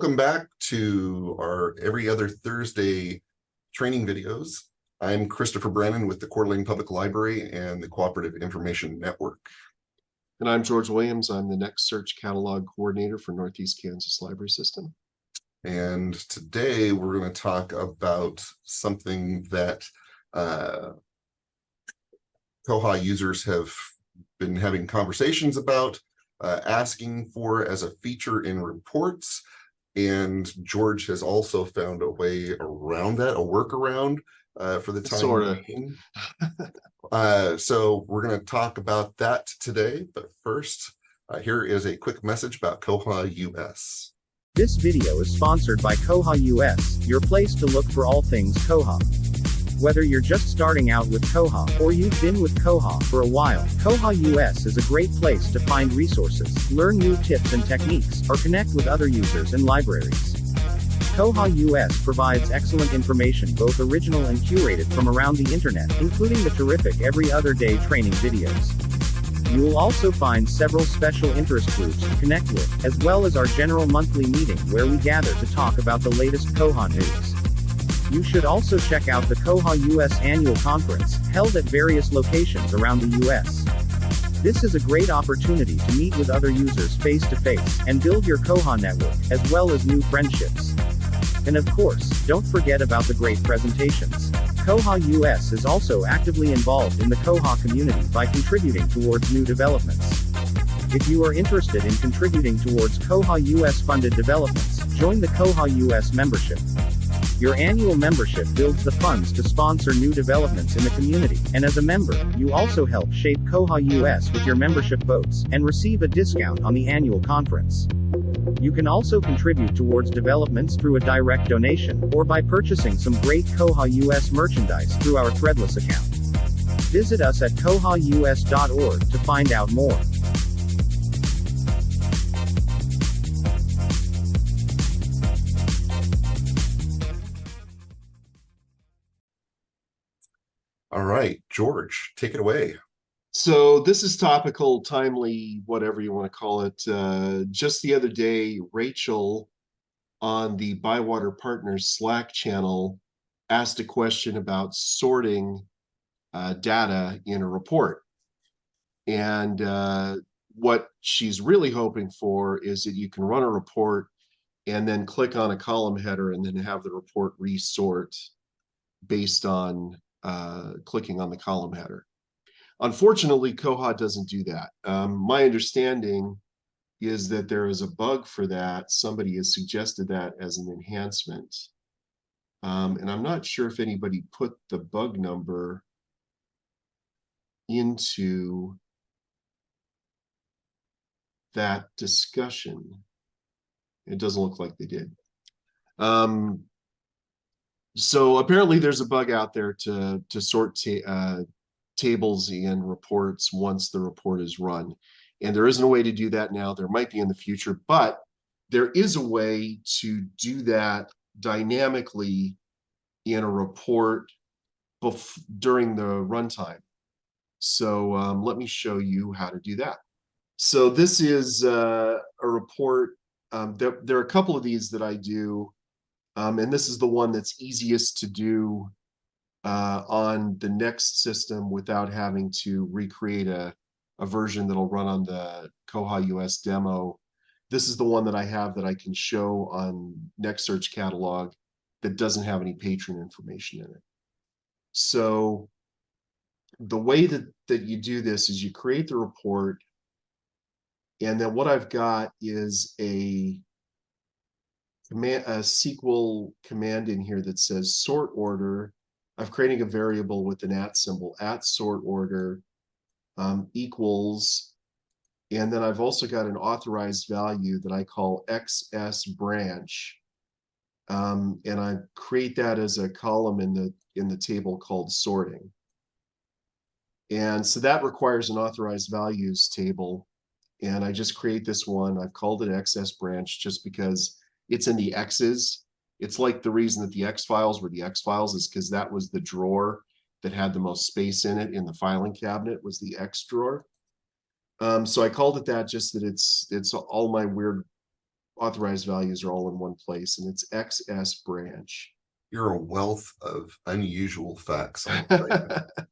Welcome back to our every other Thursday training videos. I'm Christopher Brennan with the Coeur d'Alene Public Library and the Cooperative Information Network. And I'm George Williams. I'm the Next Search Catalog Coordinator for Northeast Kansas Library System. And today we're going to talk about something that Koha users have been having conversations about, asking for as a feature in reports. And George has also found a way around that, a workaround for the time being. So we're going to talk about that today. But first, here is a quick message about koha-US. This video is sponsored by koha-US, your place to look for all things Koha. Whether you're just starting out with Koha, or you've been with Koha for a while, koha-US is a great place to find resources, learn new tips and techniques, or connect with other users and libraries. Koha-US provides excellent information, both original and curated from around the internet, including the terrific Every Other Day training videos. You will also find several special interest groups to connect with, as well as our general monthly meeting where we gather to talk about the latest Koha news. You should also check out the koha-US annual conference, held at various locations around the US. This is a great opportunity to meet with other users face-to-face, and build your Koha network, as well as new friendships. And of course, don't forget about the great presentations. Koha-US is also actively involved in the Koha community by contributing towards new developments. If you are interested in contributing towards Koha-US funded developments, join the Koha-US membership. Your annual membership builds the funds to sponsor new developments in the community, and as a member, you also help shape Koha-US with your membership votes, and receive a discount on the annual conference. You can also contribute towards developments through a direct donation, or by purchasing some great Koha-US merchandise through our Threadless account. Visit us at koha-us.org to find out more. All right, George, take it away. So this is topical, timely, whatever you want to call it. Just the other day, Rachel on the Bywater Partners Slack channel asked a question about sorting data in a report. And what she's really hoping for is that you can run a report and then click on a column header and then have the report resort based on clicking on the column header. Unfortunately, Koha doesn't do that. My understanding is that there is a bug for that. Somebody has suggested that as an enhancement. And I'm not sure if anybody put the bug number into that discussion. It doesn't look like they did. So apparently there's a bug out there to sort tables and reports once the report is run. And there isn't a way to do that now. There might be in the future, but there is a way to do that dynamically in a report during the runtime. So let me show you how to do that. So this is a report. There are a couple of these that I do. And this is the one that's easiest to do on the Next system without having to recreate a version that'll run on the Koha-US demo. This is the one that I have that I can show on Next Search Catalog that doesn't have any patron information in it. So the way that you do this is you create the report, and then what I've got is a SQL command in here that says sort order. I'm creating a variable with an @ symbol, @sort order equals, and then I've also got an authorized value that I call XS branch, and I create that as a column in the table called sorting. And so that requires an authorized values table, and I just create this one. I've called it XS branch just because it's in the X's. It's like the reason that the X files were the X files is because that was the drawer that had the most space in it in the filing cabinet, was the X drawer. So I called it that, just that it's all my weird authorized values are all in one place, and it's XS branch. You're a wealth of unusual facts. On the site.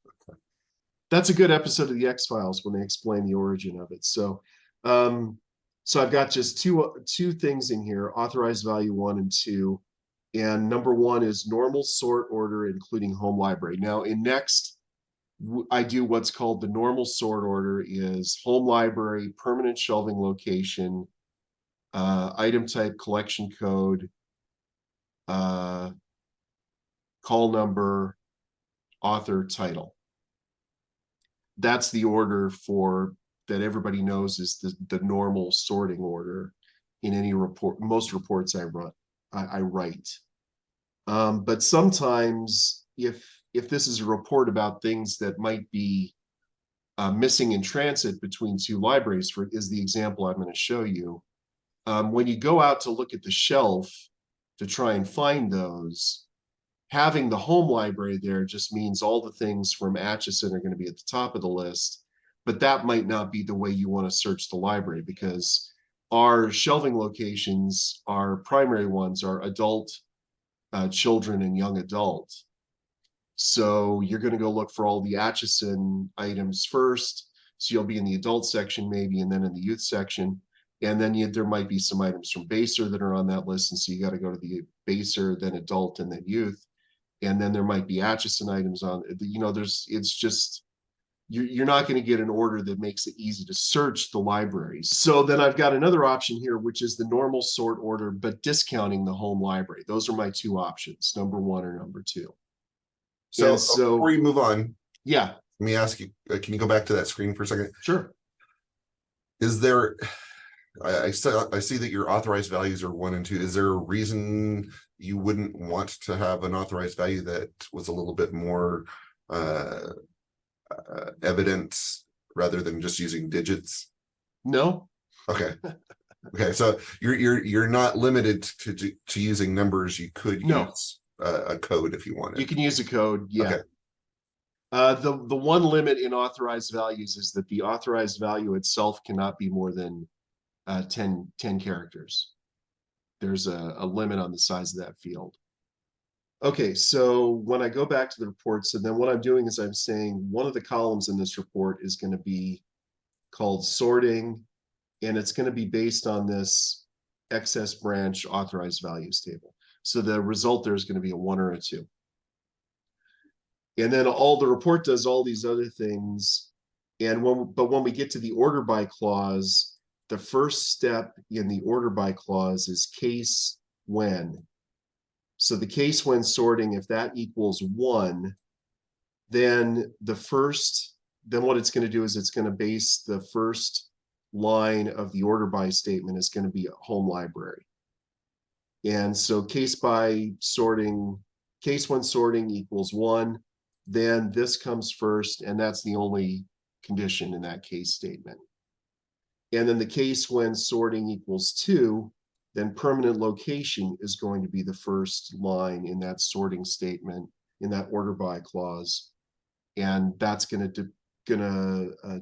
That's a good episode of the X-Files when they explain the origin of it. So, so I've got just two things in here: authorized value 1 and 2. And number 1 is normal sort order, including home library. Now in Next, I do what's called the normal sort order: is home library, permanent shelving location, item type, collection code, call number, author, title. That's the order for that everybody knows is the normal sorting order in any report. Most reports I write. But sometimes if this is a report about things that might be missing in transit between two libraries, is the example I'm going to show you. When you go out to look at the shelf to try and find those, having the home library there just means all the things from Atchison are going to be at the top of the list, but that might not be the way you want to search the library, because our shelving locations, our primary ones, are adult, children, and young adult. So you're going to go look for all the Atchison items first. So you'll be in the adult section maybe, and then in the youth section. And then there might be some items from Baser that are on that list. And so you got to go to the Baser, then adult, and then youth. And then there might be Atchison items on, it's just, you're not going to get an order that makes it easy to search the libraries. So then I've got another option here, which is the normal sort order, but discounting the home library. Those are my two options, number 1 or number 2. So before you move on, yeah, let me ask you, can you go back to that screen for a second? Sure. Is there, I see that your authorized values are 1 and 2. Is there a reason you wouldn't want to have an authorized value that was a little bit more evident rather than just using digits? No. Okay. Okay. So you're not limited to using numbers. You could use a code if you wanted. You can use a code. Yeah. Okay. The one limit in authorized values is that the authorized value itself cannot be more than 10 characters. There's a limit on the size of that field. Okay, so when I go back to the reports, and then what I'm doing is I'm saying one of the columns in this report is going to be called sorting, and it's going to be based on this excess branch authorized values table. So the result there is going to be a 1 or a 2. And then the report does all these other things. And when we get to the order by clause, the first step in the order by clause is case when. So the case when sorting, if that equals 1, then what it's going to do is it's going to base the first line of the order by statement is going to be a home library. And so case when sorting equals 1, then this comes first, and that's the only condition in that case statement. And then the case when sorting equals 2, then permanent location is going to be the first line in that sorting statement, in that order by clause. And that's going to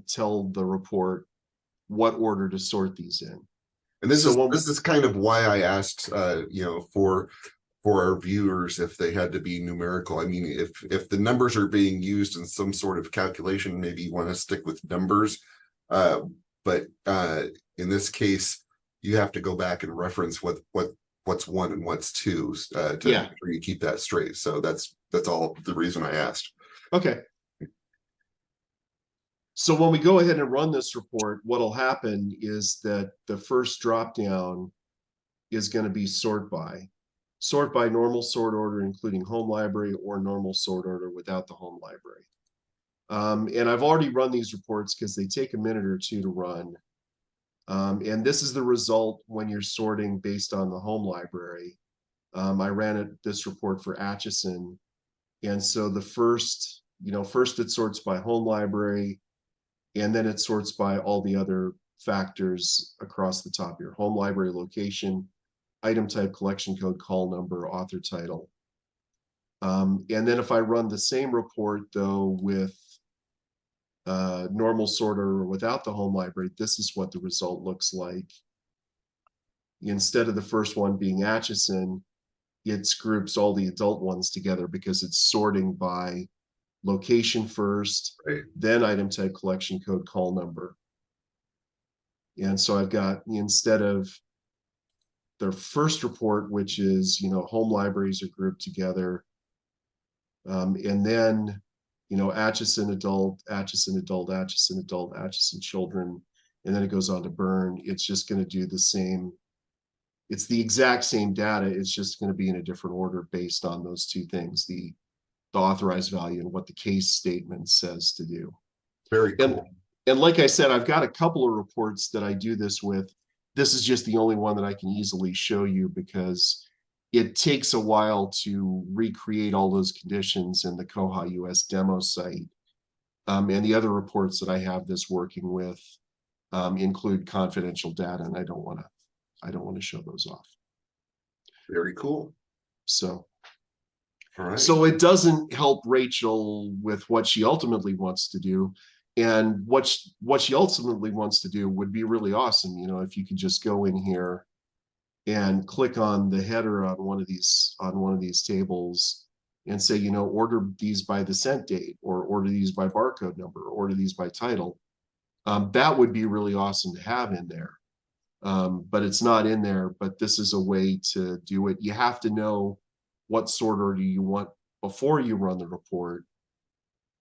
tell the report what order to sort these in. And this is kind of why I asked, for our viewers, if they had to be numerical. I mean, if the numbers are being used in some sort of calculation, maybe you want to stick with numbers. But in this case, you have to go back and reference what's 1 and what's 2 to make sure you keep that straight. So that's all the reason I asked. Okay. So when we go ahead and run this report, what'll happen is that the first dropdown is going to be sort by normal sort order, including home library, or normal sort order without the home library. And I've already run these reports because they take a minute or 2 to run. And this is the result when you're sorting based on the home library. I ran this report for Atchison. And so the first it sorts by home library, and then it sorts by all the other factors across the top here: home library location, item type, collection code, call number, author title. And then if I run the same report though with normal sort order without the home library, this is what the result looks like. instead of the first one being Atchison, it groups all the adult ones together because it's sorting by location first, Right. then item type, collection code, call number. And so I've got, instead of their first report, which is, home libraries are grouped together. And then, Atchison adult, Atchison adult, Atchison adult, Atchison children, and then it goes on to burn. It's just going to do the same. It's the exact same data. It's just going to be in a different order based on those two things, the authorized value and what the case statement says to do. Very cool. And like I said, I've got a couple of reports that I do this with. This is just the only one that I can easily show you because it takes a while to recreate all those conditions in the koha-US demo site. And the other reports that I have this working with include confidential data, and I don't want to show those off. Very cool. So, all right. So it doesn't help Rachel with what she ultimately wants to do. And what she ultimately wants to do would be really awesome, if you could just go in here and click on the header on one of these tables and say, order these by the cent date, or order these by barcode number, or order these by title. That would be really awesome to have in there. But it's not in there. But this is a way to do it. You have to know what sort order you want before you run the report.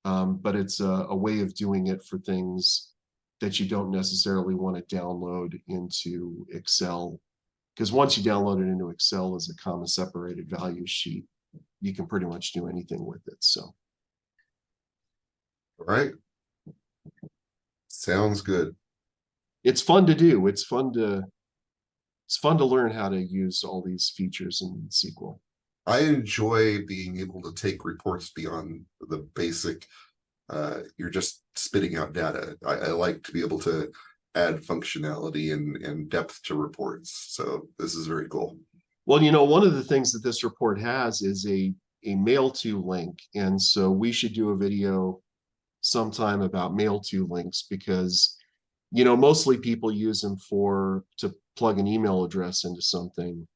But it's a way of doing it for things that you don't necessarily want to download into Excel. Because once you download it into Excel as a comma separated value sheet, you can pretty much do anything with it. So, all right. Sounds good. It's fun to do. It's fun to learn how to use all these features in SQL. I enjoy being able to take reports beyond the basic, you're just spitting out data. I like to be able to add functionality and depth to reports. So this is very cool. Well, one of the things that this report has is a mail to link. And so we should do a video sometime about mail to links because, mostly people use them to plug an email address into something.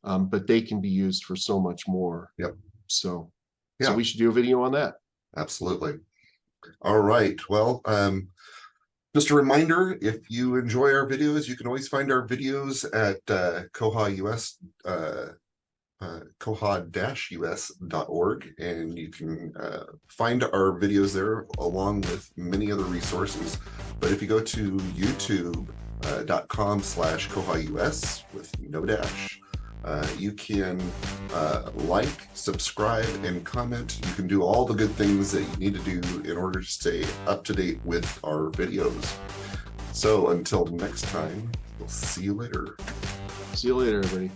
But they can be used for so much more. Yep. So yeah, we should do a video on that. Absolutely. All right. Well, just a reminder, if you enjoy our videos, you can always find our videos at koha-US, koha-US.org, and you can find our videos there along with many other resources. But if you go to youtube.com/koha-US with no dash, you can like, subscribe, and comment. You can do all the good things that you need to do in order to stay up to date with our videos. So until next time, we'll see you later. See you later, everybody.